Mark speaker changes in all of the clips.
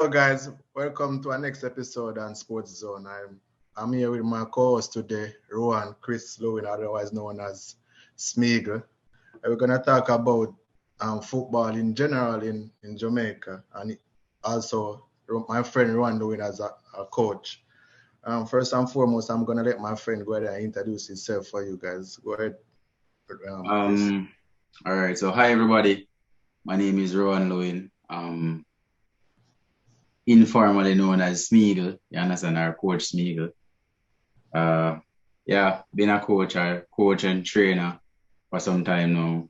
Speaker 1: Hello, guys. Welcome to our next episode on Sports Zone. I'm here with my co-host today, Rowan Chris Lewin, otherwise known as Smeagol. And we're gonna talk about football in general in Jamaica, and also my friend Rowan Lewin as a coach. First and foremost, I'm gonna let my friend go ahead and introduce himself for you guys. Go ahead, Chris.
Speaker 2: Um, all right. So hi everybody. My name is Rowan Lewin. Informally known as Smeagol. You understand our coach Smeagol. Uh, yeah, been a coach and trainer for some time now.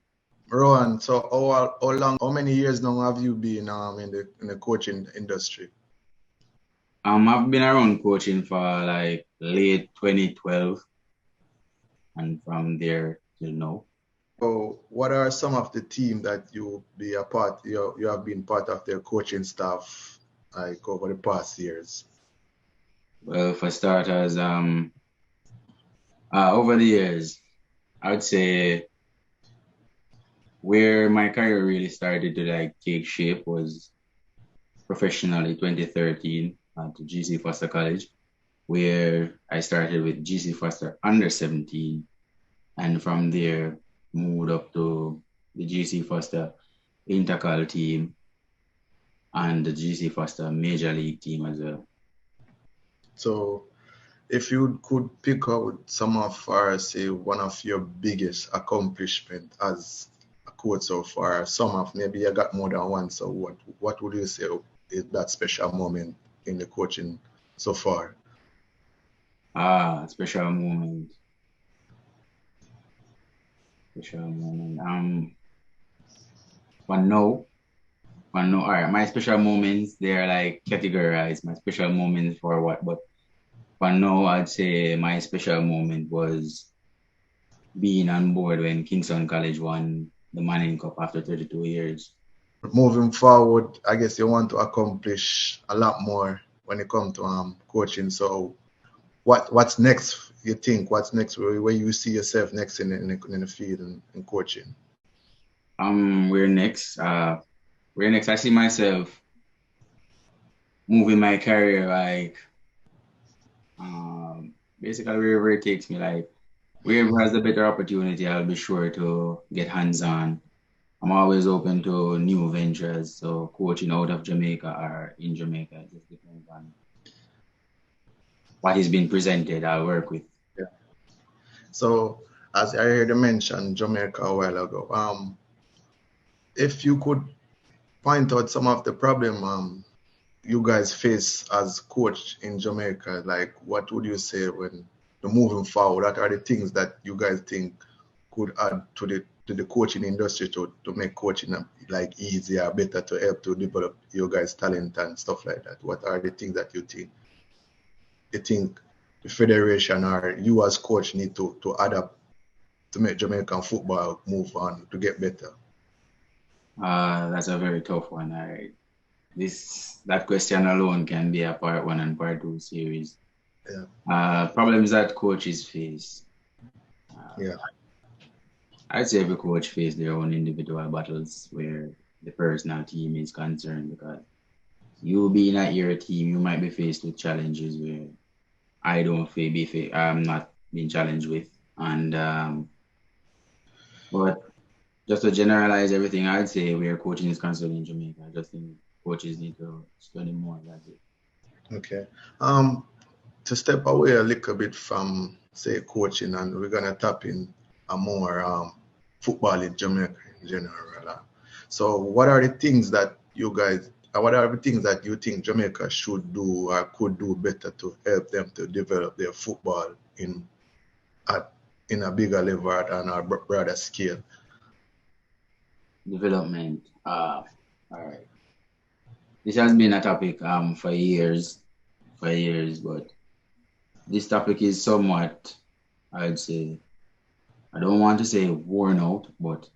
Speaker 1: Rowan, so how many years now have you been in the coaching industry?
Speaker 2: I've been around coaching for like late 2012 and from there till now.
Speaker 1: So, what are some of the team that you have been part of their coaching staff like over the past years?
Speaker 2: Well, for starters, over the years, I would say where my career really started to like take shape was professionally 2013 at GC Foster College, where I started with GC Foster under 17, and from there moved up to the GC Foster Intercal team and the GC Foster Major League team as well.
Speaker 1: So, if you could pick out some of our, say, one of your biggest accomplishment as a coach so far, some of maybe you got more than one. So, what would you say is that special moment in the coaching so far?
Speaker 2: Special moment, special moment. One no, one no. All right, my special moments they're like categorized. My special moments for what, but for now, I'd say my special moment was being on board when Kingston College won the Manning Cup after 32 years.
Speaker 1: Moving forward, I guess you want to accomplish a lot more when it comes to coaching. So, what's next? You think what's next? Where you see yourself next in the field and coaching?
Speaker 2: We're next. We're next. I see myself moving my career like basically wherever it takes me. Like wherever has a better opportunity, I'll be sure to get hands on. I'm always open to new ventures. So coaching out of Jamaica or in Jamaica, it just depends on what is being presented. I'll work with.
Speaker 1: Yeah. So, as I heard you mention Jamaica a while ago, if you could point out some of the problem you guys face as coach in Jamaica, like what would you say when the moving forward? What are the things that you guys think could add to the coaching industry to make coaching like easier, better to help to develop your guys' talent and stuff like that? What are the things that you think the federation or you as coach need to adapt to make Jamaican football move on to get better?
Speaker 2: That's a very tough one. That question alone can be a part one and part two series.
Speaker 1: Yeah,
Speaker 2: Problems that coaches face. Uh,
Speaker 1: yeah.
Speaker 2: I'd say every coach face their own individual battles where the personal team is concerned because you being at your team, you might be faced with challenges where I don't I'm not being challenged with. And but just to generalize everything, I'd say where coaching is concerned in Jamaica, I just think coaches need to study more. That's it.
Speaker 1: Okay. Um, to step away a little bit from say coaching, and we're gonna tap in a more football in Jamaica in general. So, what are the things that you think Jamaica should do or could do better to help them to develop their football at in a bigger level and a broader scale?
Speaker 2: Development. All right. This has been a topic for years, but this topic is somewhat, I'd say, I don't want to say worn out, but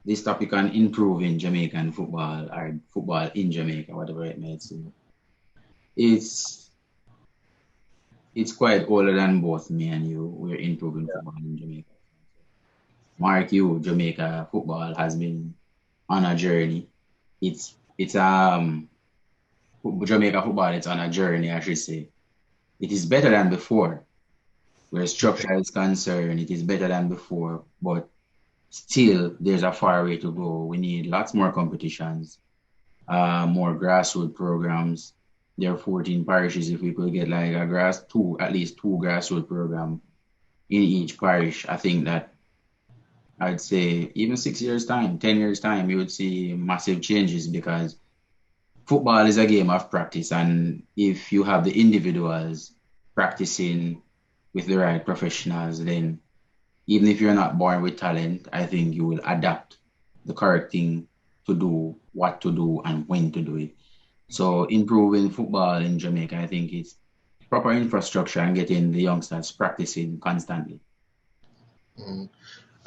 Speaker 2: this topic on improving Jamaican football or football in Jamaica, whatever it may seem. It's it's quite older than both me and you. We're improving football in Jamaica. Mark you, Jamaica football has been on a journey. It's Jamaica football is on a journey, I should say. It is better than before, where
Speaker 1: Okay.
Speaker 2: structure is concerned. It is better than before, but still, there's a far way to go. We need lots more competitions, more grassroots programs. There are 14 parishes. If we could get like at least two grassroots program in each parish, I think that I'd say even 6 years time, 10 years time, you would see massive changes because football is a game of practice. And if you have the individuals practicing with the right professionals, then even if you're not born with talent, I think you will adapt the correct thing to do, what to do, and when to do it. So improving football in Jamaica, I think it's proper infrastructure and getting the youngsters practicing constantly.
Speaker 1: Mm.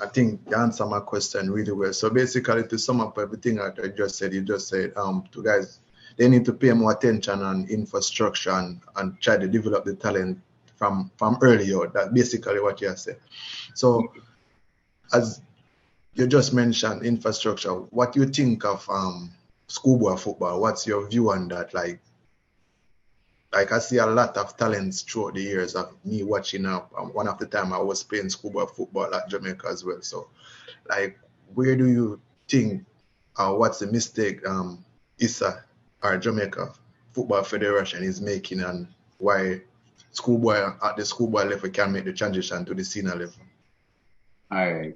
Speaker 1: I think you answered my question really well. So basically, to sum up everything that I just said, you just said to guys, they need to pay more attention on infrastructure and try to develop the talent from earlier. That's basically what you have said. So as you just mentioned infrastructure, what you think of schoolboy football? What's your view on that? Like I see a lot of talents throughout the years of me watching up. One of the time I was playing schoolboy football at Jamaica as well. So like, where do you think, what's the mistake ISA or Jamaica Football Federation is making, and why schoolboy at the schoolboy level can make the transition to the senior level?
Speaker 2: All right.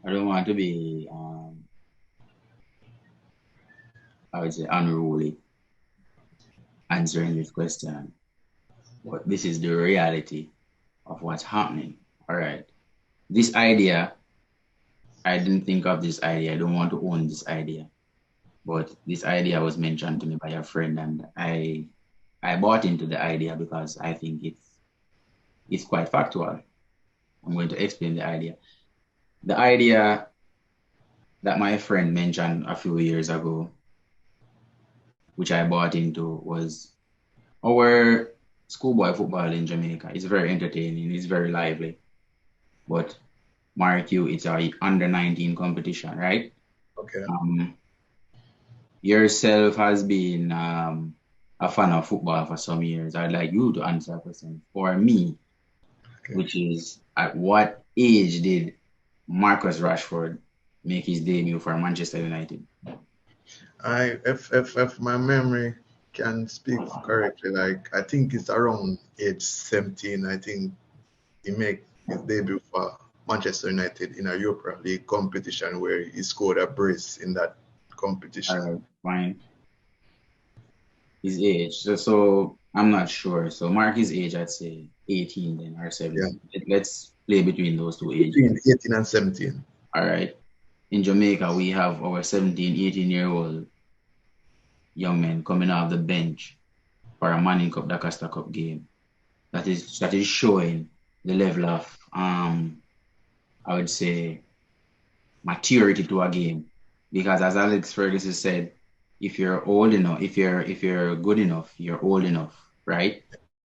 Speaker 2: I don't want to be, I would say, unruly answering this question, but this is the reality of what's happening. All right. This idea, I didn't think of this idea. I don't want to own this idea, but this idea was mentioned to me by a friend, and I bought into the idea because I think it's quite factual. I'm going to explain the idea. The idea that my friend mentioned a few years ago, which I bought into, was our schoolboy football in Jamaica. It's very entertaining, it's very lively. But mark you, it's a under 19 competition, right?
Speaker 1: Okay.
Speaker 2: Um, yourself has been a fan of football for some years. I'd like you to answer a question for me,
Speaker 1: Okay.
Speaker 2: which is at what age did Marcus Rashford make his debut for Manchester United?
Speaker 1: If my memory can speak correctly, like I think it's around age 17. I think he made his debut for Manchester United in a Europa League competition where he scored a brace in that
Speaker 2: All
Speaker 1: competition.
Speaker 2: right, fine. His age. So I'm not sure. So mark his age, I'd say 18 then or
Speaker 1: Yeah,
Speaker 2: 17. Let's play between those two ages.
Speaker 1: between 18 and 17.
Speaker 2: All right. In Jamaica, we have our 17, 18-year-old young men coming off the bench for a Manning Cup, Dakasta Cup game. That is showing the level of I would say maturity to a game. Because as Alex Ferguson said, if you're old enough, if you're good enough, you're old enough, right?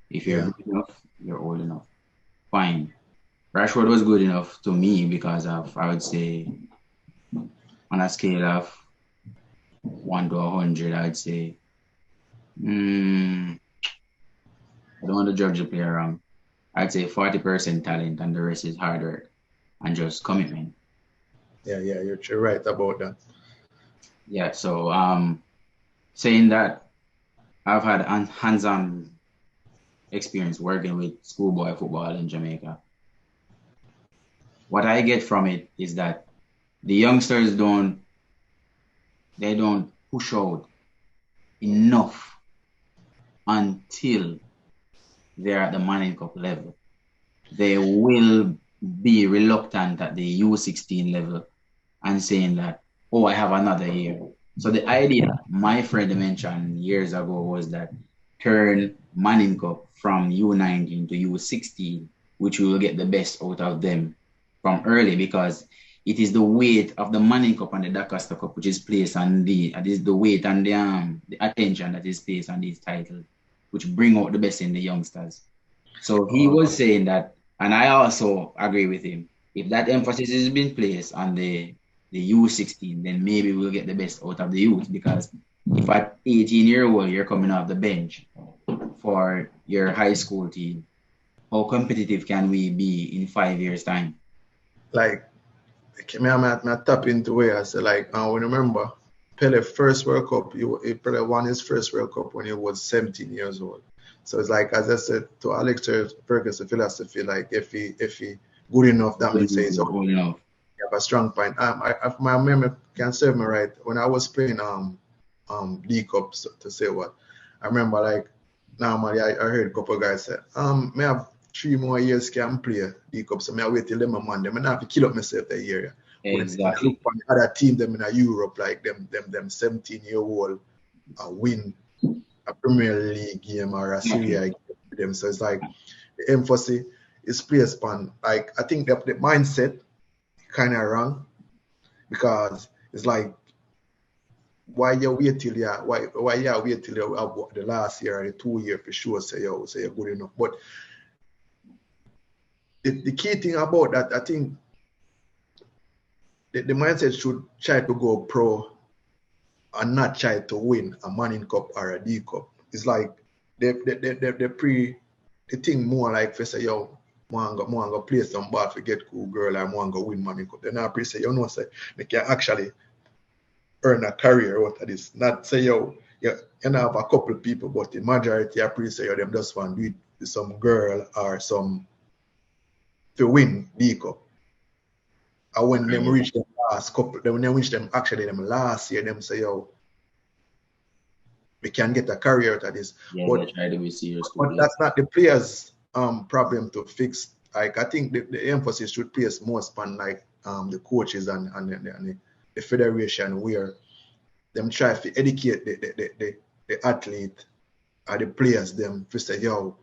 Speaker 2: If you're
Speaker 1: Yeah.
Speaker 2: good enough, you're old enough. Fine. Rashford was good enough to me because of, I would say, on a scale of 1 to 100, I'd say, I don't want to judge the player wrong. I'd say 40% talent and the rest is hard work and just commitment.
Speaker 1: Yeah, you're right about that.
Speaker 2: Yeah, so saying that I've had hands-on experience working with schoolboy football in Jamaica. What I get from it is that the youngsters don't push out enough until they're at the Manning Cup level. They will be reluctant at the U16 level and saying that, oh, I have another year. So the idea my friend mentioned years ago was that turn Manning Cup from U19 to U16, which will get the best out of them from early because it is the weight of the Manning Cup and the Dakasta Cup which is placed on it is the weight and the attention that is placed on these titles, which bring out the best in the youngsters. So he
Speaker 1: Uh,
Speaker 2: was saying that, and I also agree with him. If that emphasis is being placed on the the U16, then maybe we'll get the best out of the youth. Because if at 18-year-old you're coming off the bench for your high school team, how competitive can we be in 5 years' time?
Speaker 1: Like, I tap into where I say, like, I remember Pele first World Cup, Pele won his first World Cup when he was 17 years old. So it's like, as I said, to Alex Ferguson's philosophy, like, if he good enough, that means he's
Speaker 2: Old enough.
Speaker 1: have a strong point. If my memory can serve me right, when I was playing D Cups, to say what, I remember, like, normally I heard a couple of guys say, may have 3 more years can play D Cup, so may I wait till them a man. Them, I have to kill up myself that year. When I look for the other team, them in Europe, like them 17-year-old win a Premier League game or a Serie A game with them. So it's like the emphasis is placed upon, like, I think that the mindset kind of wrong, because it's like, why you wait till you wait till you have the last year or the 2 year for sure say you're good enough. But the key thing about that, I think the mindset should try to go pro and not try to win a Manning Cup or a D Cup. It's like they think more like, for say, yo, want go play some ball to get cool girl, and want go win Manning Cup. They're not pre say, you know, say they can actually earn a career out of this. Not say, yo, you have a couple of people, but the majority are pre say, yo, them just want to do it with some girl or some to win D Cup. And when them reach them last couple, when they reach them actually them last year, them say, yo, we can get a career out of this.
Speaker 2: Yeah,
Speaker 1: but
Speaker 2: try to be serious.
Speaker 1: But that's not the players' problem to fix. Like, I think the emphasis should place most on, like, the coaches and the federation, where them try to educate the athlete or the players them to say, yo,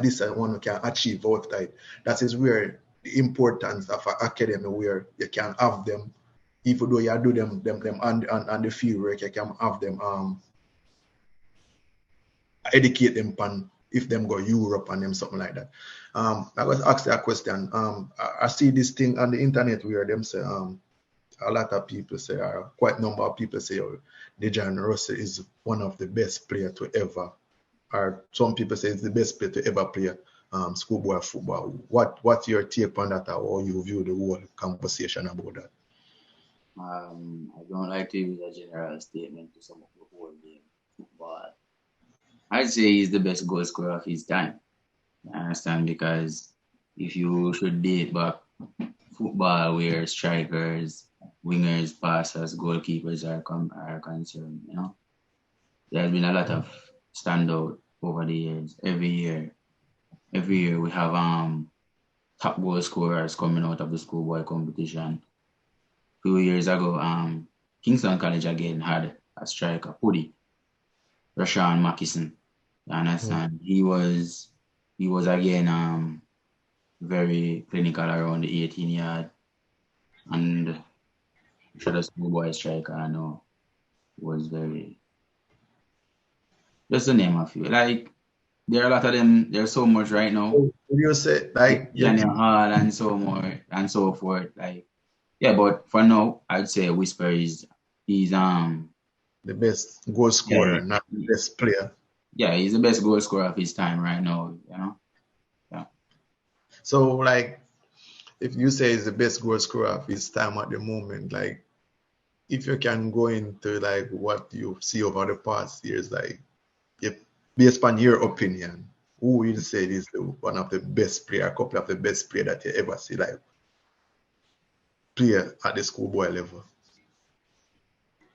Speaker 1: this is one we can achieve out of it. That is where the importance of an academy, where you can have them, even though you do them on the field work, you can have them educate them on if them go Europe and them something like that. I was asked a question. I see this thing on the internet where them say a lot of people say, or quite a number of people say, oh, Dejan Russell is one of the best players to ever, or some people say it's the best player to ever play schoolboy football. What's your take on that, or how you view the whole conversation about that?
Speaker 2: I don't like to use a general statement to sum up the whole game football. I'd say he's the best goal scorer of his time. I understand, because if you should date back football where strikers, wingers, passers, goalkeepers are concerned, you know, there's been a lot of standout over the years. Every year we have top goal scorers coming out of the schoolboy competition. A few years ago, Kingston College again had a striker, Puddy, Rashawn Mackison. You understand? He was again very clinical around the 18 yard, and the schoolboy striker I know was very, just to name a few. Like, there are a lot of them. There's so much right now.
Speaker 1: You say, like,
Speaker 2: Daniel Hall and so more and so forth. Like, yeah, but for now, I'd say Whisper he's
Speaker 1: the best goal scorer, not the best player.
Speaker 2: Yeah, he's the best goal scorer of his time right now, you know. Yeah.
Speaker 1: So, like, if you say he's the best goal scorer of his time at the moment, like, if you can go into, like, what you see over the past years, like, if based on your opinion, who will you say is one of the best player, a couple of the best player that you ever see, like, player at the schoolboy level?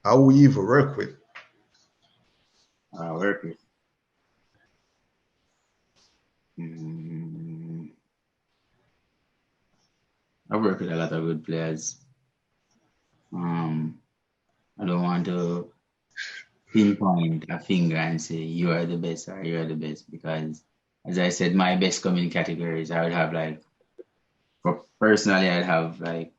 Speaker 1: How we even work with?
Speaker 2: Work with. I work with a lot of good players. I don't want to pinpoint a finger and say you are the best or you are the best, because, as I said, my best coming categories, I would have, like, personally, I'd have, like,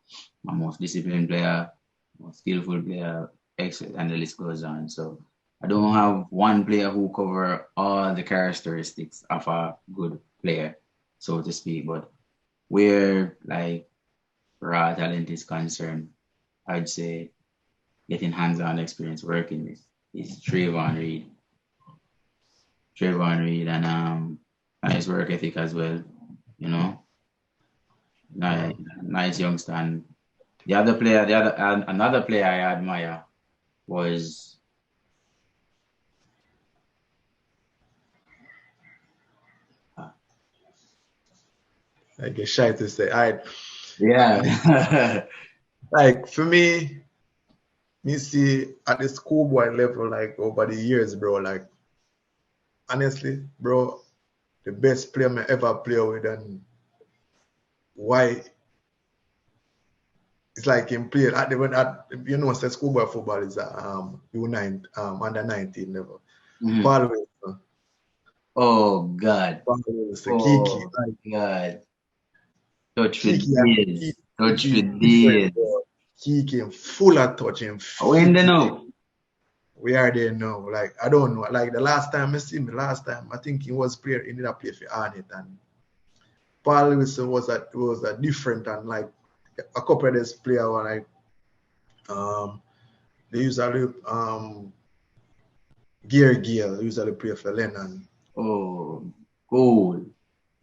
Speaker 2: my most disciplined player, most skillful player, excellent, and the list goes on. So I don't have one player who cover all the characteristics of a good player, so to speak. But where, like, raw talent is concerned, I'd say, getting hands-on experience working with is Trayvon Reed. Trayvon Reed and nice work ethic as well, you know. Nice, nice youngster. And another player I admire was
Speaker 1: I get shy to say.
Speaker 2: yeah.
Speaker 1: Like for me see at the schoolboy level, like over the years, bro, like honestly, bro, the best player I ever play with, and why it's like him played at the when at you know say schoolboy football is U9 under 19 level.
Speaker 2: Mhm.
Speaker 1: Paul Wilson,
Speaker 2: Oh God.
Speaker 1: Kiki,
Speaker 2: Oh
Speaker 1: like
Speaker 2: God. Touch with
Speaker 1: Kiki and
Speaker 2: days. Touch
Speaker 1: Kiki
Speaker 2: with
Speaker 1: different,
Speaker 2: days.
Speaker 1: bro. Kiki him full of touch, him
Speaker 2: When they
Speaker 1: fit.
Speaker 2: know?
Speaker 1: We are there now. Like I don't know. Like the last time I see him, last time I think he was player. He did a play for Arnett, and Paul Wilson was a different, and like a couple of this player were like they usually Gale usually play for Lennon.
Speaker 2: Oh, cool.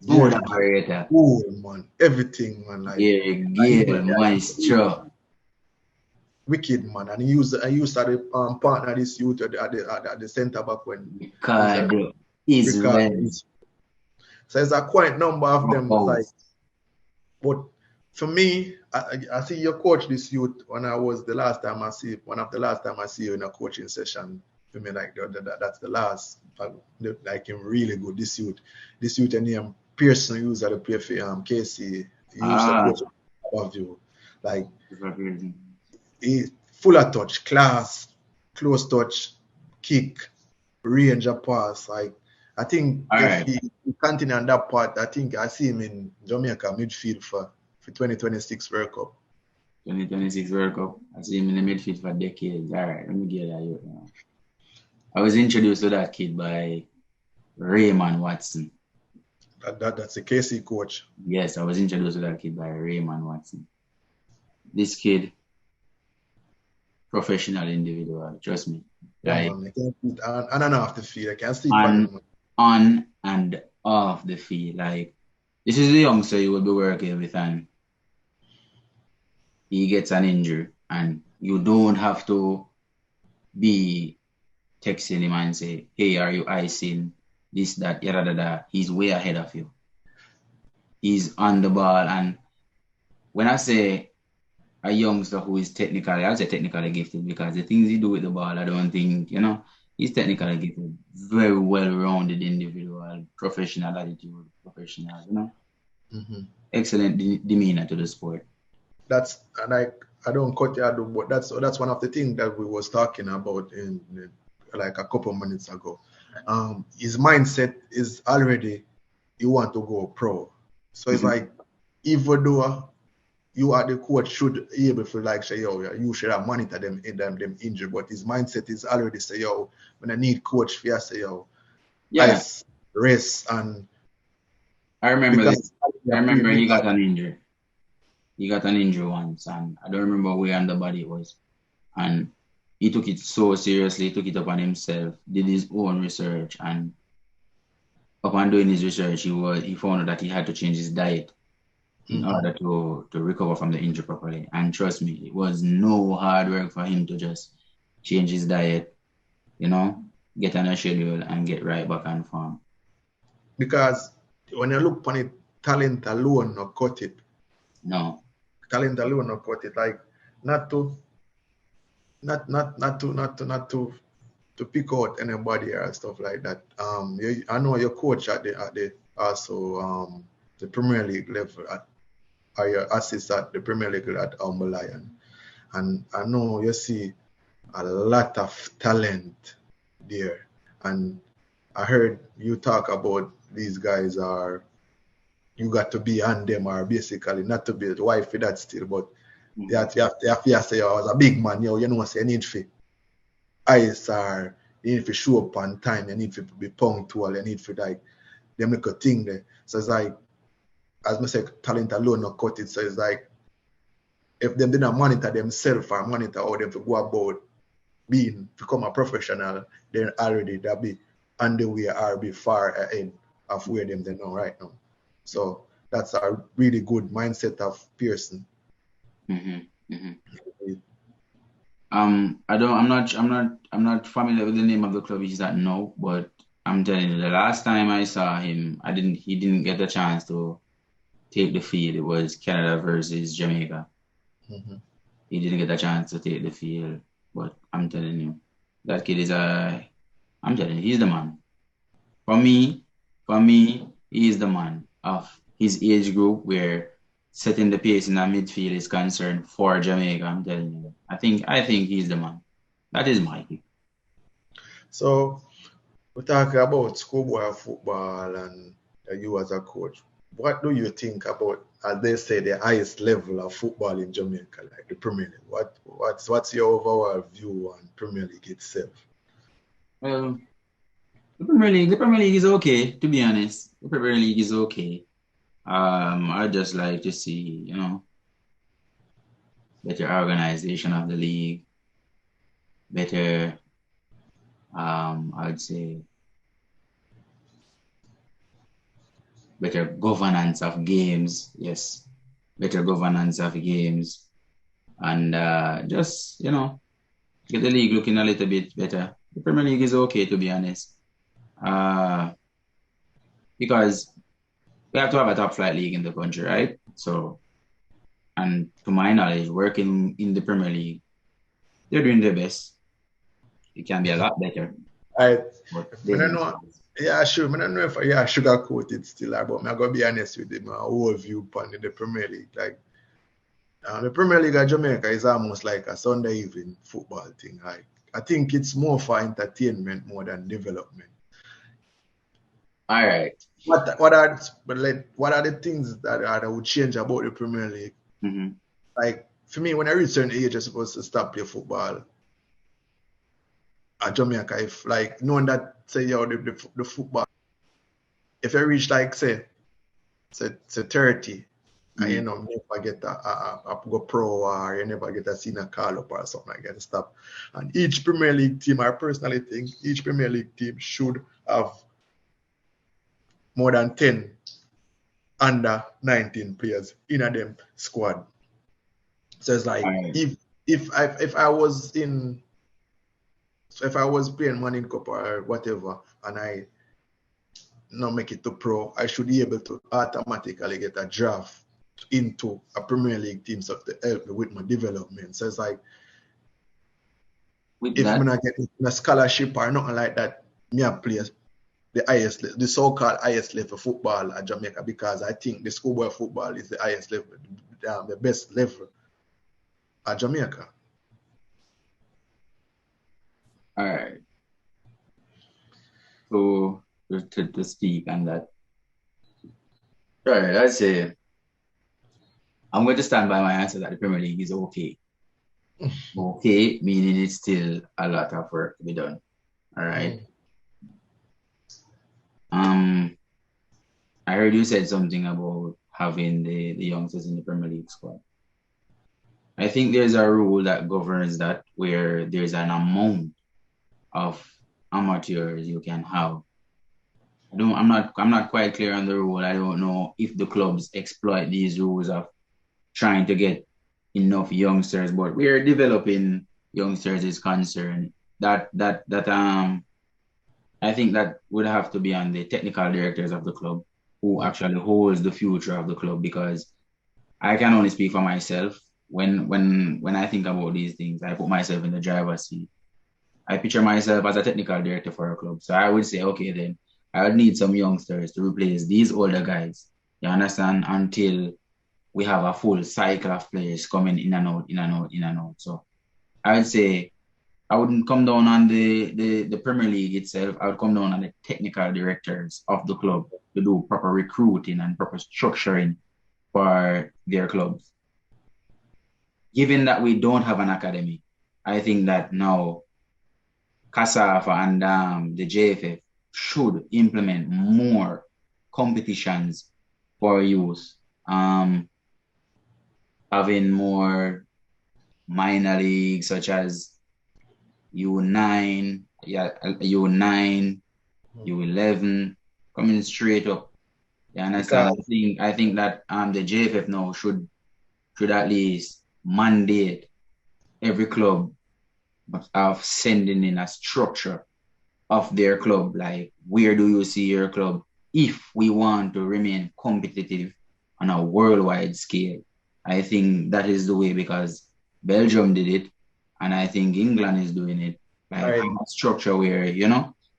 Speaker 2: Smooth
Speaker 1: Gear,
Speaker 2: operator.
Speaker 1: cool man, everything man, like
Speaker 2: Yeah,
Speaker 1: and
Speaker 2: Gale, maestro.
Speaker 1: wicked man, and I used to partner this youth at the centre back when he was a
Speaker 2: Ricardo
Speaker 1: record.
Speaker 2: Israel.
Speaker 1: So there's a quite number of them, like,
Speaker 2: House.
Speaker 1: but for me, I see you coach this youth when I was the last time I see one of the last time I see you in a coaching session. For me, like that's the last, like him really good. This youth and him Pearson used to play for KC. He used to
Speaker 2: Ah,
Speaker 1: coach above you, like
Speaker 2: crazy.
Speaker 1: he full of touch, class, close touch, kick, range of pass. Like I think
Speaker 2: All
Speaker 1: if
Speaker 2: right.
Speaker 1: he continue on that part, I think I see him in Jamaica midfield for 2026 World Cup.
Speaker 2: 2026 World Cup. I see him in the midfield for decades. All right, let me get that. I was introduced to that kid by Raymond Watson.
Speaker 1: That's the KC coach.
Speaker 2: Yes, I was introduced to that kid by Raymond Watson. This kid, professional individual, trust me.
Speaker 1: Yeah,
Speaker 2: Like
Speaker 1: man. I can't beat on and off the field. I can't sleep on
Speaker 2: on
Speaker 1: him.
Speaker 2: on and off the field. Like this is the youngster you will be working with, and he gets an injury, and you don't have to be texting him and say, "Hey, are you icing this, that, yada, da, da." He's way ahead of you. He's on the ball, and when I say a youngster who is technically, I'll say technically gifted because the things he do with the ball, I don't think, he's technically gifted, very well-rounded individual, professional attitude, professional,
Speaker 1: Mm-hmm.
Speaker 2: excellent demeanor to the sport.
Speaker 1: That's and I don't cut you out, but that's one of the things that we was talking about in like a couple minutes ago. His mindset is already you want to go pro. So it's like even though you are the coach should be able to like say, yo, you should have monitor them in them injury, but his mindset is already say, yo, when I need coach for say, yo,
Speaker 2: Yeah,
Speaker 1: ice, rest, and
Speaker 2: I remember
Speaker 1: because
Speaker 2: this. I remember he got an injury. He got an injury once, and I don't remember where on the body it was. And he took it so seriously, he took it upon himself, did his own research, and upon doing his research, he found out that he had to change his diet in order to recover from the injury properly. And trust me, it was no hard work for him to just change his diet, get on a schedule and get right back on form.
Speaker 1: Because when you look upon it, talent alone not cut it.
Speaker 2: No.
Speaker 1: Talent alone not cut it. Like not to pick out anybody or stuff like that. I know your coach at the also the Premier League level or your assist at the Premier League at Lion. And I know you see a lot of talent there. And I heard you talk about these guys you got to be on them or basically not to be the wife for that still, but you have to say, I was a big man, you know, say you need to ice or you need to show up on time, you need to be punctual, you need to like them little thing there. So it's like, as I said, talent alone not cut it. So it's like if them didn't monitor themselves or monitor how them to go about become a professional, then already that be on the way or be far ahead of where them they know right now. So that's a really good mindset of Pearson.
Speaker 2: I'm not familiar with the name of the club he's at now, but I'm telling you, the last time I saw him, he didn't get a chance to take the field. It was Canada versus Jamaica. He didn't get a chance to take the field, but I'm telling you, that kid I'm telling you, he's the man. For me, he is the man of his age group where setting the pace in the midfield is concerned for Jamaica. I'm telling you, I think he's the man. That is my pick.
Speaker 1: So we're talking about schoolboy football and you as a coach. What do you think about, as they say, the highest level of football in Jamaica, like the Premier League? What's your overall view on Premier League itself?
Speaker 2: Well, the Premier League is okay, to be honest. The Premier League is okay. I just like to see, better organization of the league, better, I'd say, better governance of games. Yes, better governance of games, and just get the league looking a little bit better. The Premier League is okay, to be honest, because we have to have a top flight league in the country, right? So, and to my knowledge, working in the Premier League, they're doing their best. It can be a lot better.
Speaker 1: I don't know. Yeah, sure. I don't know if sugarcoat it still, but I'm gonna be honest with you. My whole view upon the Premier League, like the Premier League of Jamaica is almost like a Sunday evening football thing. I think it's more for entertainment more than development.
Speaker 2: All right.
Speaker 1: What are the things that would change about the Premier League? Like for me, when I reach a certain age, I'm supposed to stop playing football at Jamaica. If like knowing that say the football, if I reach like say 30, and never get a go pro or you never get a senior call up or something like that stuff. And each Premier League team, I personally think each Premier League team should have more than 10 under 19 players in a them squad. So it's like if I was playing Manning Cup or whatever and I not make it to pro, I should be able to automatically get a draft into a Premier League team so to help me with my development. So it's like if I'm not getting a scholarship or nothing like that, me I play the so-called highest level football at Jamaica because I think the schoolboy football is the highest level, the best level at Jamaica.
Speaker 2: All right. So to speak on that. All right, I'd say I'm going to stand by my answer that the Premier League is okay. Okay, meaning it's still a lot of work to be done. All right. I heard you said something about having the youngsters in the Premier League squad. I think there's a rule that governs that where there's an amount of amateurs you can have. I'm not quite clear on the rule. I don't know if the clubs exploit these rules of trying to get enough youngsters, but we're developing youngsters is concerned. That I think that would have to be on the technical directors of the club who actually holds the future of the club, because I can only speak for myself. When I think about these things, I put myself in the driver's seat. I picture myself as a technical director for a club. So I would say, okay, then I would need some youngsters to replace these older guys. You understand? Until we have a full cycle of players coming in and out, in and out, in and out. So I would say I wouldn't come down on the Premier League itself. I would come down on the technical directors of the club to do proper recruiting and proper structuring for their clubs. Given that we don't have an academy, I think that now CASAFA and the JFF should implement more competitions for youth. having more minor leagues such as U9, U9, U11 coming straight up. You understand?
Speaker 1: Because
Speaker 2: I think that the JFF now should at least mandate every club of sending in a structure of their club. Like, where do you see your club if we want to remain competitive on a worldwide scale? I think that is the way, because Belgium did it, and I think England is doing it. Like,
Speaker 1: like
Speaker 2: have a structure where,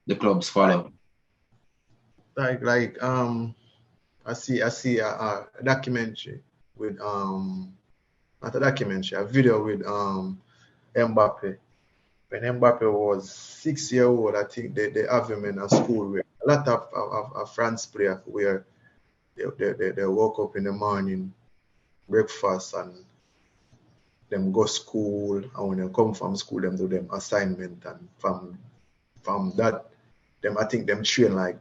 Speaker 2: the clubs follow.
Speaker 1: like I see a documentary with not a documentary, a video with Mbappe. When Mbappe was 6 years old, I think they have him in a school where a lot of France players where they woke up in the morning, breakfast, and them go school, and when they come from school, them do them assignment, and from that, them I think them train like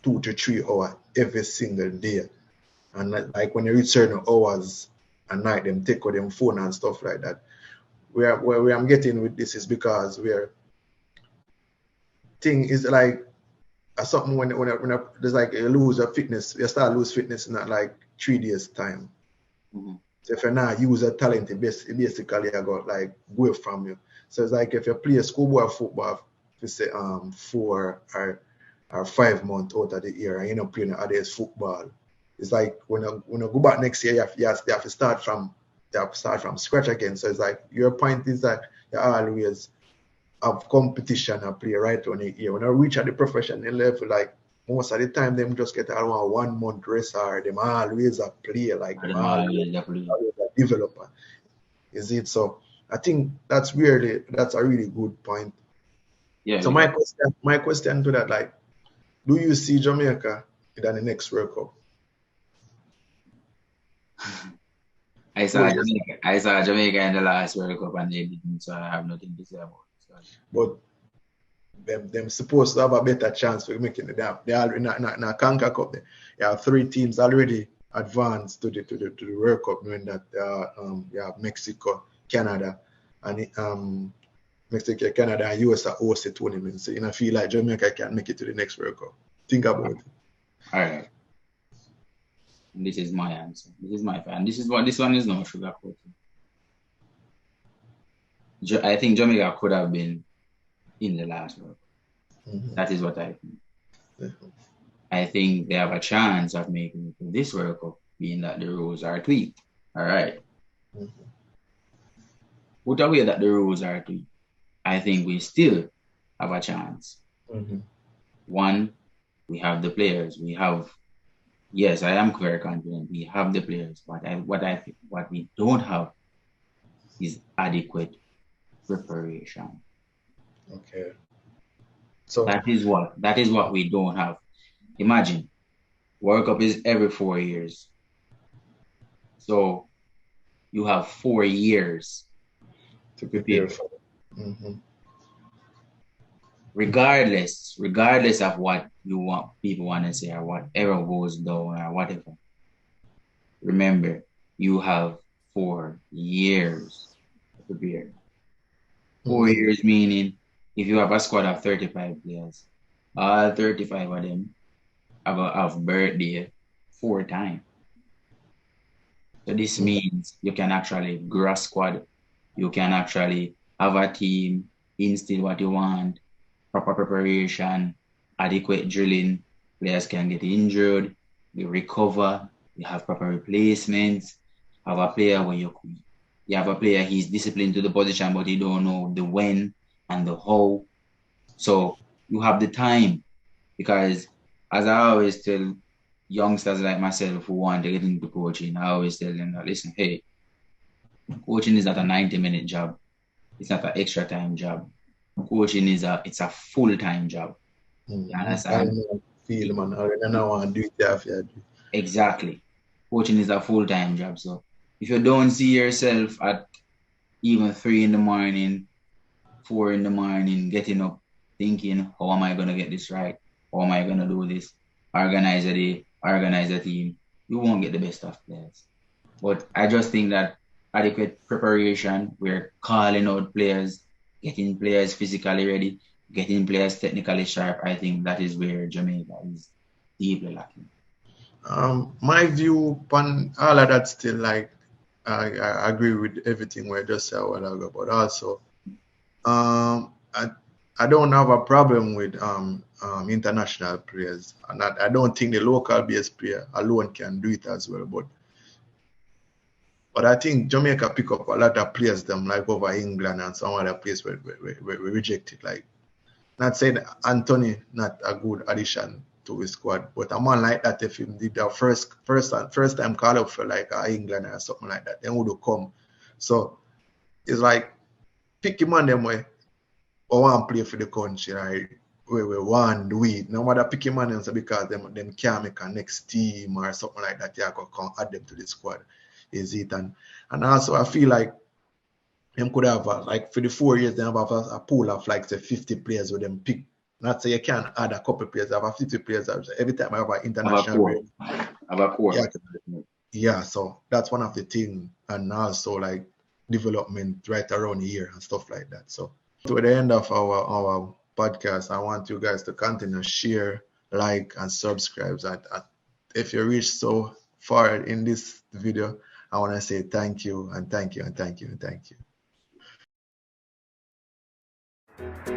Speaker 1: 2 to 3 hours every single day, and like when they reach certain hours at night, them take out them phone and stuff like that. Where I'm getting with this is because where thing is like something when there's like you lose your fitness, you start lose fitness in like 3 days time.
Speaker 2: Mhm.
Speaker 1: So if you're not use a talent, it basically I got like go from you. So it's like if you play schoolboy football, if you say 4 or 5 months out of the year and you're not playing others football, it's like when you go back next year, you have to start from scratch again. So it's like your point is that you always have competition and play right on the year. When I reach at the professional level, like most of the time them just get around 1 month rest or them always a player, like them always a developer. Is it so? I think that's a really good point.
Speaker 2: Yeah,
Speaker 1: So my question to that, like, do you see Jamaica in the next World Cup? Curious.
Speaker 2: I saw Jamaica in the last World Cup and they didn't, so I have nothing to say about it.
Speaker 1: But them supposed to have a better chance for making it. They already not Conca Cup. There are 3 teams already advanced to the World Cup, knowing that you have Mexico, Canada, and Mexico, Canada, and US are host the tournament. So I feel like Jamaica can make it to the next World Cup. Think about it.
Speaker 2: All right. And this is my answer. This is my fan. This one is no sugarcoating. I think Jamaica could have been in the last World Cup.
Speaker 1: Mm-hmm.
Speaker 2: That is what I think.
Speaker 1: Mm-hmm.
Speaker 2: I think they have a chance of making it to this World Cup, being that the rules are tweaked. All right.
Speaker 1: Mm-hmm.
Speaker 2: Put away that the rules are tweaked. I think we still have a chance.
Speaker 1: Mm-hmm.
Speaker 2: One, we have the players. Yes, I am very confident. We have the players, but what we don't have is adequate preparation.
Speaker 1: Okay. So
Speaker 2: That is what we don't have. Imagine, World Cup is every 4 years. So you have 4 years
Speaker 1: to prepare for it. Mm-hmm.
Speaker 2: Regardless of what people want to say or whatever goes down or whatever. Remember, you have 4 years to prepare. 4 years meaning if you have a squad of 35 players, all 35 of them have birthday 4 times. So this means you can actually grow a squad. You can actually have a team, instill what you want, proper preparation, adequate drilling. Players can get injured, they recover, you have proper replacements. Have a player when you have a player, he's disciplined to the position, but he don't know the when and the how. So you have the time, because as I always tell youngsters like myself who want to get into coaching, I always tell them that, listen, hey, coaching is not a 90-minute job. It's not an extra time job. Coaching it's a full-time job. You understand?
Speaker 1: I feel, man. I don't want to do it after.
Speaker 2: Exactly. Coaching is a full-time job. So if you don't see yourself at even 3 in the morning, 4 in the morning, getting up, thinking, how am I going to get this right? How am I going to do this? Organize a day, organize a team. You won't get the best of players. But I just think that adequate preparation, we're calling out players, getting players physically ready, getting players technically sharp. I think that is where Jamaica is deeply lacking.
Speaker 1: My view on all of that still like I agree with everything we just said a while ago, but also I don't have a problem with international players, and I don't think the local based player alone can do it as well. But I think Jamaica pick up a lot of players them like over England and some other players were rejected. Like not saying Anthony not a good addition to his squad, but a man like that if he did the first time call up for like England or something like that, then would have come. So it's like pick him on them way or want play for the country, right? We want do it. No matter pick him on them because them can't make a next team or something like that. You can add them to the squad. Is it and also I feel like them could have like for the 4 years they have a pool of like say 50 players with them pick. Not say you can add a couple players, have a 50 players every time I have an
Speaker 2: Have a
Speaker 1: international break.
Speaker 2: core. Have a
Speaker 1: Yeah,
Speaker 2: core.
Speaker 1: yeah. So that's one of the things, and also like development right around here and stuff like that. So to the end of our podcast, I want you guys to continue share, like, and subscribe. If you reach so far in this video, I want to say thank you and thank you and thank you and thank you.